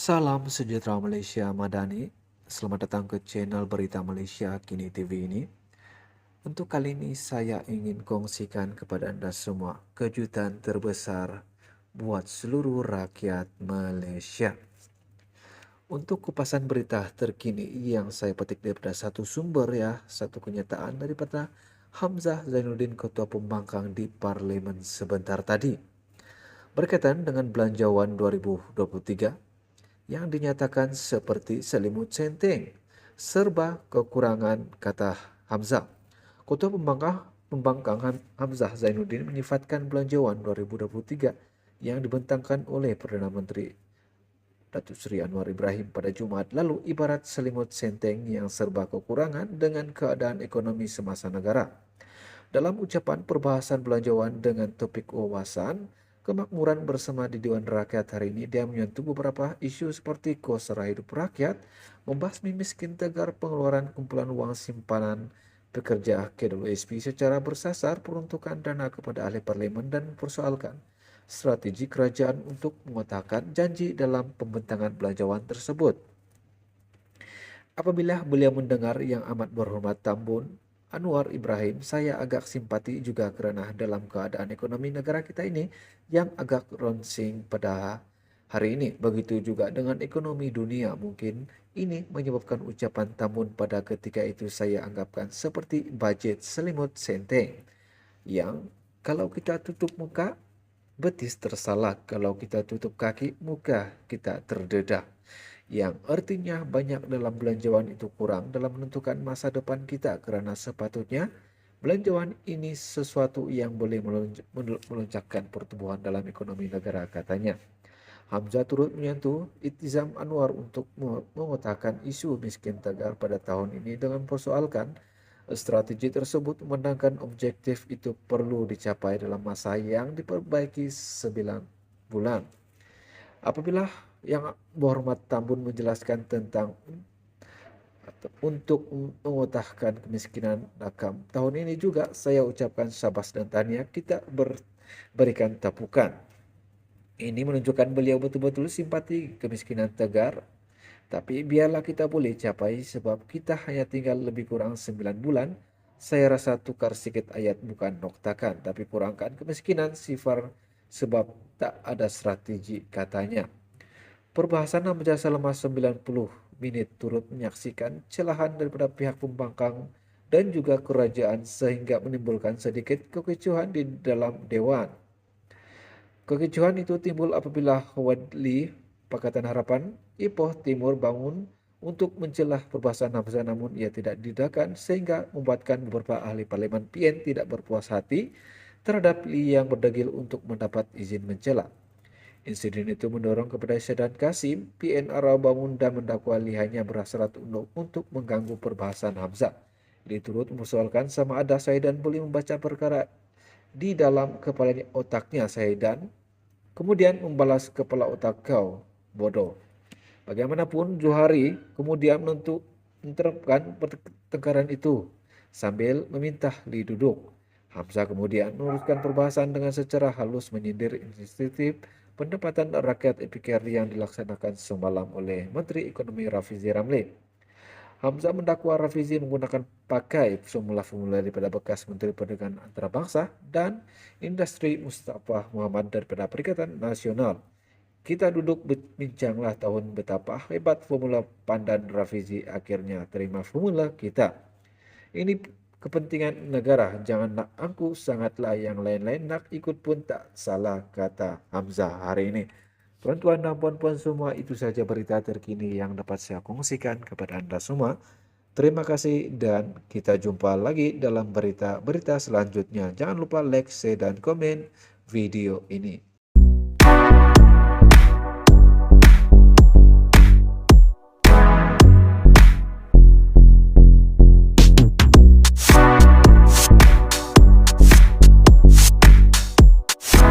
Salam sejahtera Malaysia Madani. Selamat datang ke channel Berita Malaysia Kini TV ini. Untuk kali ini saya ingin kongsikan kepada anda semua kejutan terbesar buat seluruh rakyat Malaysia. Untuk kupasan berita terkini yang saya petik daripada satu sumber satu kenyataan daripada Hamzah Zainuddin, Ketua Pembangkang di Parlimen sebentar tadi. Berkaitan dengan belanjawan 2023 yang dinyatakan seperti selimut senteng, serba kekurangan, kata Hamzah. Ketua Pembangkang Hamzah Zainuddin menyifatkan belanjawan 2023 yang dibentangkan oleh Perdana Menteri Datuk Seri Anwar Ibrahim pada Jumaat lalu ibarat selimut senteng yang serba kekurangan dengan keadaan ekonomi semasa negara. Dalam ucapan perbahasan belanjawan dengan topik wawasan kemakmuran bersama di Dewan Rakyat hari ini, dia menyentuh beberapa isu seperti kos sara hidup rakyat, membasmi miskin tegar, pengeluaran kumpulan wang simpanan pekerja KWSP secara bersasar, peruntukan dana kepada ahli parlimen, dan mempersoalkan strategi kerajaan untuk mengotakkan janji dalam pembentangan belanjawan tersebut. Apabila beliau mendengar Yang Amat Berhormat Tambun Anwar Ibrahim, saya agak simpati juga kerana dalam keadaan ekonomi negara kita ini yang agak ronsing pada hari ini. Begitu juga dengan ekonomi dunia, mungkin ini menyebabkan ucapan Tambun pada ketika itu saya anggapkan seperti bajet selimut senteng yang kalau kita tutup muka, betis tersalak, kalau kita tutup kaki, muka kita terdedah. Yang artinya banyak dalam belanjawan itu kurang dalam menentukan masa depan kita kerana sepatutnya belanjawan ini sesuatu yang boleh melonjakkan pertumbuhan dalam ekonomi negara, katanya. Hamzah turut menyentuh iktizam Anwar untuk mengotakkan isu miskin tegar pada tahun ini dengan persoalkan strategi tersebut memandangkan objektif itu perlu dicapai dalam masa yang diperbaiki 9 bulan. Apabila Yang Berhormat Tambun menjelaskan tentang untuk mengutahkan kemiskinan nakam tahun ini juga, saya ucapkan syabas dan tahniah, kita berikan tapukan. Ini menunjukkan beliau betul-betul simpati kemiskinan tegar. Tapi biarlah kita boleh capai sebab kita hanya tinggal lebih kurang 9 bulan. Saya rasa tukar sikit ayat bukan noktakan, tapi kurangkan kemiskinan sifar sebab tak ada strategi, katanya. Perbahasan Hamzah selama 90 menit turut menyaksikan celahan daripada pihak pembangkang dan juga kerajaan sehingga menimbulkan sedikit kekecohan di dalam Dewan. Kekecohan itu timbul apabila Wadli Pakatan Harapan Ipoh Timur bangun untuk mencelah perbahasan Hamzah, namun ia tidak didakan sehingga membuatkan beberapa ahli parlimen PN tidak berpuas hati terhadap Li yang berdegil untuk mendapat izin mencela. Insiden itu mendorong kepada Syahidan Kasim, PN Arau bangun dan mendakwa Li hanya berhasrat untuk mengganggu perbahasan Hamzah. Li turut mempersoalkan sama ada Syahidan boleh membaca perkara di dalam kepala otaknya Syahidan, kemudian membalas kepala otak kau, bodoh. Bagaimanapun, Johari kemudian menerapkan pertengkaran itu sambil meminta Li duduk. Hamzah kemudian meneruskan perbahasan dengan secara halus menyindir inisiatif pendapatan rakyat EPKR yang dilaksanakan semalam oleh Menteri Ekonomi Rafizi Ramli. Hamzah mendakwa Rafizi menggunakan pakai formula-formula daripada bekas Menteri Perdagangan Antarabangsa dan Industri Mustafa Muhammad daripada Perikatan Nasional. Kita duduk bincanglah tahun betapa hebat formula pandan Rafizi, akhirnya terima formula kita. Ini kepentingan negara, jangan nak angku sangatlah, yang lain-lain nak ikut pun tak salah, kata Hamzah hari ini. Tuan-tuan dan puan-puan semua, itu saja berita terkini yang dapat saya kongsikan kepada anda semua. Terima kasih dan kita jumpa lagi dalam berita-berita selanjutnya. Jangan lupa like, share dan komen video ini.